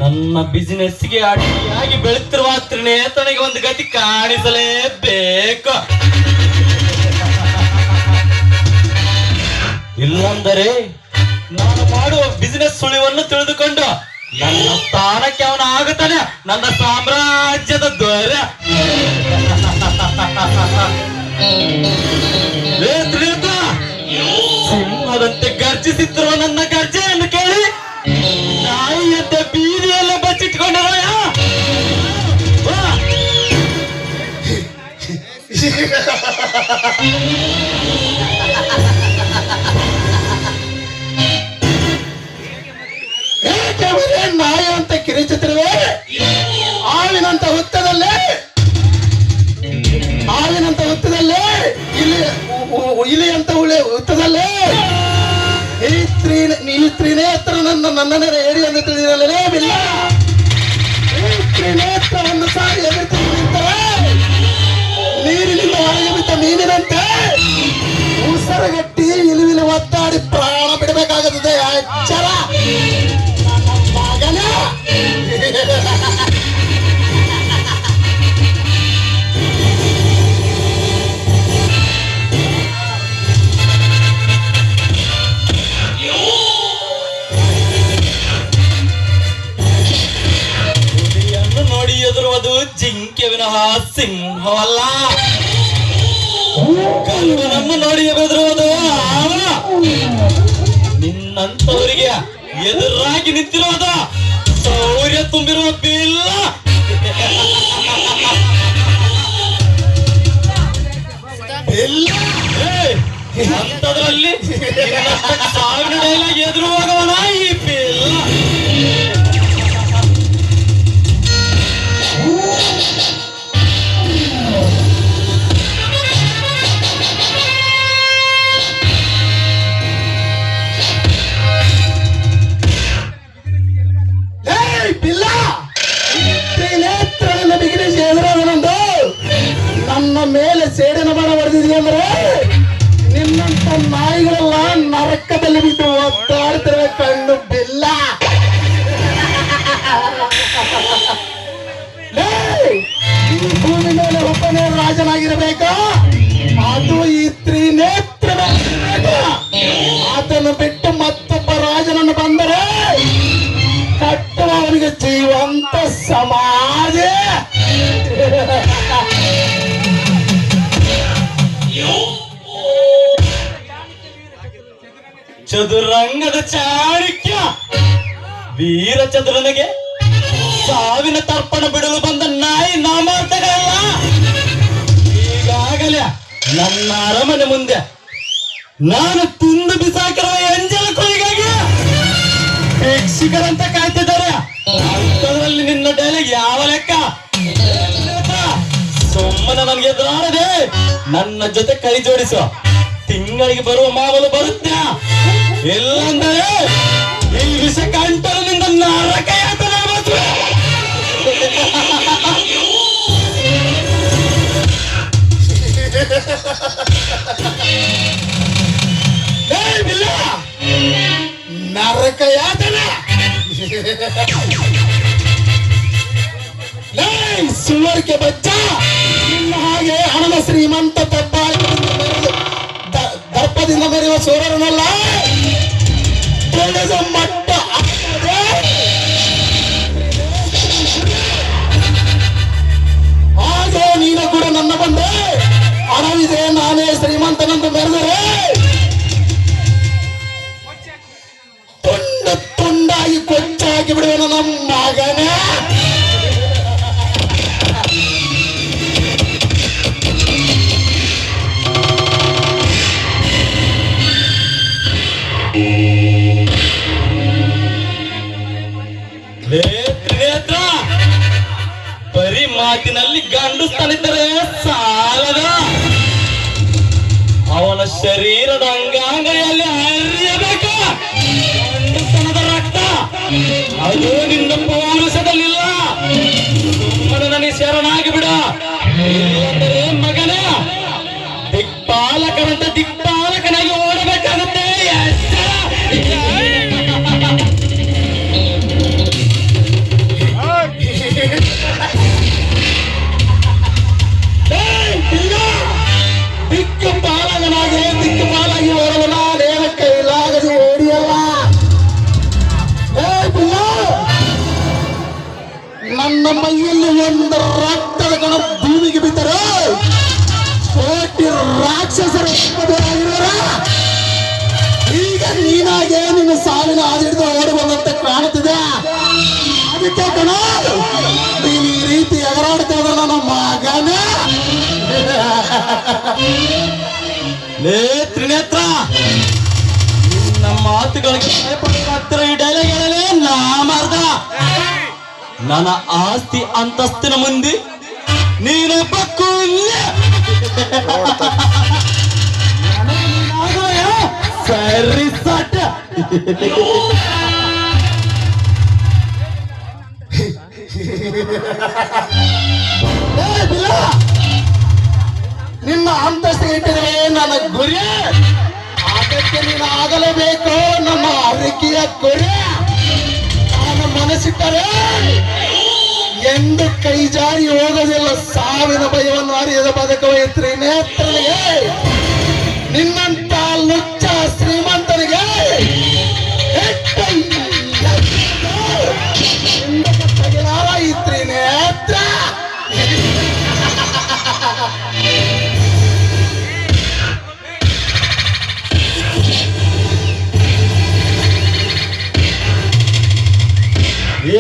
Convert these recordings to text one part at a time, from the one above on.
ನನ್ನ ಬಿಸಿನೆಸ್ಗೆ ಅಡ್ಡಿಯಾಗಿ ಬೆಳೆತಿರುವ ತ್ರಿನೇತನಿಗೆ ಒಂದು ಗತಿ ಕಾಣಿಸಲೇಬೇಕು. ಇಲ್ಲಂದರೆ ನಾನು ಮಾಡುವ ಬಿಸಿನೆಸ್ ಸುಳಿವನ್ನು ತಿಳಿದುಕೊಂಡು ನನ್ನ ಸ್ಥಾನಕ್ಕೆ ಅವನು ಆಗುತ್ತಾನೆ, ನನ್ನ ಸಾಮ್ರಾಜ್ಯದ ದೊರೆ. ಸಿಂಹದಂತೆ ಗರ್ಜಿಸುತ್ತಿರುವ ನನ್ನ ಗರ್ಜೆಯನ್ನು ಕೇಳಿ ನಾಯಿಯಂತೆ ಬೀದಿಯೆಲ್ಲ ಬಚ್ಚಿಟ್ಕೊಂಡರ. ನಾಯಿ ಅಂತ ಕಿರಿಚುತ್ತಿರುವೆ, ಹಾವಿನಂತ ಹುತ್ತದಲ್ಲೇ ಇಲಿಯಂತ ಹುತ್ತದಲ್ಲೇ ಈ ತ್ರಿನೇತ್ರ ನನ್ನನ್ನೇ ಏರಿ ಎಂದು ತಿಳಿದಿರಲೇ ಬಿಲ್ಲ. ಈ ತ್ರಿನೇತ್ರವನ್ನು ಸಾರಿ ಎದುರು ನಿಂತರೆ ನೀರಿನಿಂದ ಹೊರಗೆ ಬಿದ್ದ ಮೀನಿನಂತೆ ಉಸರಗಟ್ಟಿ ಇಲಿವಿಲಿ ಒತ್ತಾಡಿ ಪ್ರಾಣ ಬಿಡಬೇಕಾಗುತ್ತದೆ. ಎಚ್ಚರ ಮಗನ. ನೋಡಿ ಎದುರುವುದು ಜಿಂಕೆ ವಿನಃ ಸಿಂಹವಲ್ಲ. ಕಲ್ಲುನನ್ನು ನೋಡಿ ಎದುರುವುದು ನಿನ್ನಂತವರಿಗೆ ಎದುರಾಗಿ ನಿಂತಿರುವುದು ಶೌರ್ಯ ತುಂಬಿರುವ ಬಿಲ್ಲ. ಅಂತದ್ರಲ್ಲಿ ಸಾವಿರ ಡೈಲಾಗ್ ಎದುರು ಹೋಗವನ ಈ ಬಿಲ್ಲ. ನನ್ನ ಮೇಲೆ ಸೇಡಿನ ಬಣ ಹೊಡೆದಿದೆಯಾ ಅಂದ್ರೆ ನಿನ್ನಂತ ನಾಯಿಗಳೆಲ್ಲ ನರಕದಲ್ಲಿ ಬಿದ್ದು ಒತ್ತಾಡ್ತಿರುವ ಕಣ್ಣು ಬಿಲ್ಲ. ಈ ಭೂಮಿ ಮೇಲೆ ಒಬ್ಬನೇ ರಾಜನಾಗಿರಬೇಕು, ಅದು ಈ ತ್ರಿನೇತ್ರ. ಆತನು ಬಿಟ್ಟು ಮತ್ತೊಬ್ಬ ರಾಜನನ್ನು ಬಂದರೆ ಕಟ್ಟುವ ಅವನಿಗೆ ಜೀವಂತ ಸಮಾಜ. ಚದುರಂಗದ ಚಾಣಕ್ಯ ವೀರ ಚದುರನಿಗೆ ಸಾವಿನ ತರ್ಪಣ ಬಿಡಲು ಬಂದ ನಾಯಿ ನಾಮಾರ್ಥಗಳಲ್ಲ. ಈಗಾಗಲೇ ನನ್ನ ಅರಮನೆ ಮುಂದೆ ನಾನು ತಿಂದು ಬಿಸಾಕಿರುವ ಎಂಜಲ ಕೊಯ್ಗಾಗಿ ಭಿಕ್ಷಿಕರಂತ ಕಾಯ್ತಿದ್ದಾರೆ. ಅಂತದ್ರಲ್ಲಿ ನಿನ್ನ ಡೈಲಾಗ್ ಯಾವ ಲೆಕ್ಕ? ಸುಮ್ಮನೆ ನನಗೆ ಎದುರಾಡದೆ ನನ್ನ ಜೊತೆ ಕೈ ಜೋಡಿಸು. ತಿಂಗಳಿಗೆ ಬರುವ ಮಾವಲು ಬರುತ್ತೆ, ಇಲ್ಲಂದರೆ ಈ ವಿಷ ಕಂಠನಿಂದ ನರಕ ಯಾತನೆ ಆಗುತ್ತೆ. ನರಕ ಯಾತನೆ ಸುವರ್ಗೆ ಬಚ್ಚ. ನಿನ್ನ ಹಾಗೆ ಹಣದ ಶ್ರೀಮಂತ ದರ್ಪದಿಂದ ಮೆರೆಯುವ ಸೂರರನಲ್ಲ, ಮಟ್ಟ ಶ್ರೀಮಂತನಂತ ಮೆರೆದರೆ ತುಂಡ ತುಂಡಾಗಿ ಕೊಚ್ಚಾಗಿ ಬಿಡುವನು ನಮ್ಮ ಮಗನೇ. ತ್ರಿನೇತ್ರ, ಬರೀ ಮಾತಿನಲ್ಲಿ ಗಂಡಸ್ತನಿದ್ದರೆ ಸಾಲದ, ಅವನ ಶರೀರದ ಅಂಗಾಂಗಗಳಲ್ಲಿ ಹರಿಯಬೇಕು ಗಂಡಸ್ತನದ ರಕ್ತ. ಅದು ನಿನ್ನ ಪೌರುಷದಲ್ಲಿಲ್ಲ. ಸುಮ್ಮನೆ ನನಗೆ ಶರಣಾಗಿ ಬಿಡ, ಇಲ್ಲಂದರೆ ಮಗನೇ ದಿಕ್ಪಾಲಕರಂತೆ ದಿಕ್ಪಾಲಕನಾಗಿ ಓಡಬೇಕಾಗುತ್ತೆ. ದಿಕ್ಕುಪಾಲಾಗಿ ಓಡವನ ದೇವ ಕೈಲಾಗದು ಓಡಿಯಲ್ಲ. ನನ್ನ ಮೈಯಲ್ಲಿ ಒಂದು ರಕ್ತದ ಕಣ ಭೂಮಿಗೆ ಬಿದ್ದರೆ ಕೋಟಿ ರಾಕ್ಷಸರ ಆಗಿರೋರ ಈಗ ನೀನಾಗೆ ನಿನ್ನ ಸಾವಿನ ಆದಿಡಿದು ಓಡಿ ಬಂದಂತೆ ಕಾಣುತ್ತಿದೆ. ಅದಕ್ಕೆ ಕಣ ನೀನು ಈ ರೀತಿ ಎಗರಾಡ್ತಾ ಇದ್ರೆ ನನ್ನ ಮಗನೇ. ಲೇ ತ್ರಿನೇತ್ರ, ನಿನ್ನ ಮಾತುಗಳಿಗೆ ಹತ್ತಿರ ಈ ಡೈಲಾಗ್ ಹೇಳಲೇ ನಾ ಮರ್ದ. ನನ್ನ ಆಸ್ತಿ ಅಂತಸ್ತಿನ ಮುಂದೆ ನೀನೊಬ್ಬ ಕೂಲ್ಯ. ಸರಿ ಸಟ್. ನಿನ್ನ ಅಂತಸ್ತಿಗೆ ಇಟ್ಟಿದ್ರೆ ನನ್ನ ಗುರಿ, ಅದಕ್ಕೆ ನೀನು ಆಗಲೇಬೇಕು ನಮ್ಮ ಅರಿಕೆಯ ಗುರಿ. ನಾನು ಮನಸ್ಸಿಟ್ಟರೆ ಎಂದು ಕೈ ಜಾರಿ ಹೋಗೋದಿಲ್ಲ. ಸಾವಿನ ಭಯವನ್ನು ಅರಿಯದ ಬದುಕುವ ತ್ರಿನೇತ್ರನಿಗೆ, ನಿನ್ನಂತ ಲುಚ್ಚ ಶ್ರೀಮಂತನಿಗೆ ತಗಿಲಾರ ಈ ತ್ರಿನೇತ್ರ.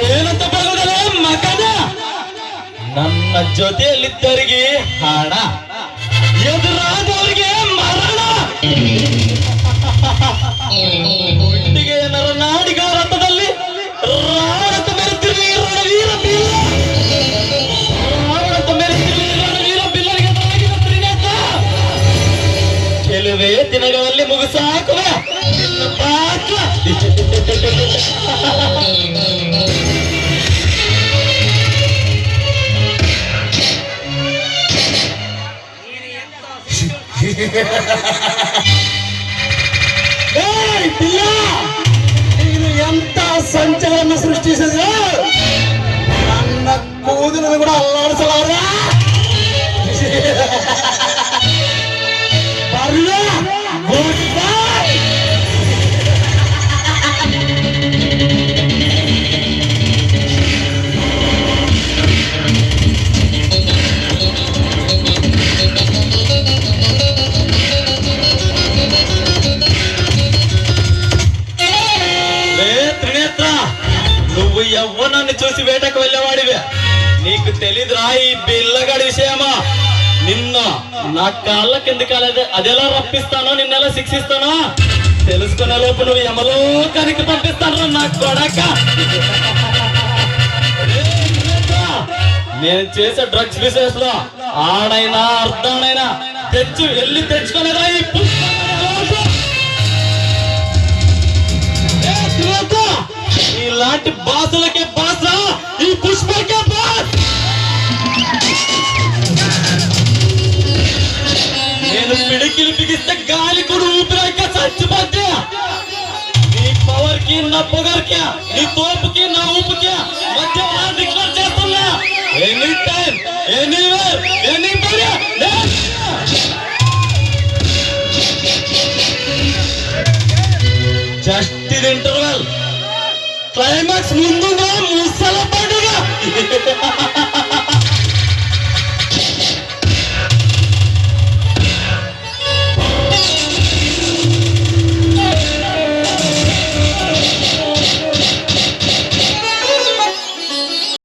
ಏನಂತ ಬರೋದಲ್ಲ ಮಗನ, ನನ್ನ ಜೊತೆಯಲ್ಲಿದ್ದವರಿಗೆ ಹಣ, ಎದುರಾದವರಿಗೆ ಮರಣ. ಒಟ್ಟಿಗೆ ನರನಾಡಿಗಳ ರಥದಲ್ಲಿ ರಾವಣತ ಮೆರೆತಿರುವಿ ರಣವೀರ ಬಿಲ್ಲ, ರಾವಣತ ಮೆರೆತಿರುವಿ ರಣವೀರ ಬಿಲ್ಲರಿಗೆ ಎದುರಾಗಿದ್ದ ತ್ರಿನೇತ್ರ. ಕೆಲವೇ ದಿನಗಳಲ್ಲಿ ಮುಗಿಸಾಕುವೆ ನಿನ್ನ ಪಾತ್ರ. ನೀನು ಎಂತ ಸಂಚಲನ ಸೃಷ್ಟಿಸಿದ್ರೆ ನನ್ನ ಕೂದಲನ್ನು ಕೂಡ ಅಲ್ಲಾಡಿಸಲಾರ. ಬರ್ಲ ಗುಡ್ ಬೈ. నువ్వు యవ్వనాన్ని చూసి వేటకు వెళ్ళేవాడివే. నీకు తెలీదురా ఈ బిల్లగాడి విషయమా. నిన్న నా కాళ్ళ కింద కాలేదు, అదెలా రప్పిస్తానో నిన్నెలా శిక్షిస్తానో తెలుసుకునే లోపు నువ్వు యమలోకానికి పంపిస్తాను నా కొడక. నేను చేసే డ్రగ్స్ బిజినెస్ లో ఆడైనా అర్ధానైనా వెళ్ళి తెచ్చుకోలేదా ఈ ఇలాంటి బాసులకే బాస, ఈ పుష్పకే బాస్. నేను పిడికిలు బిగిస్తే గాలి కూడా ఊపిరాక చచ్చిపోతే. నీ పవర్ కి నా పొగర్ కి, నీ తోపుకి నా ఊపుకి మధ్య డిక్లేర్ చేస్తున్నా. Any time anywhere anybody. Just ఇది ఇంటర్వెల్. క్లైమాక్స్ ముందుగా ముసలపడి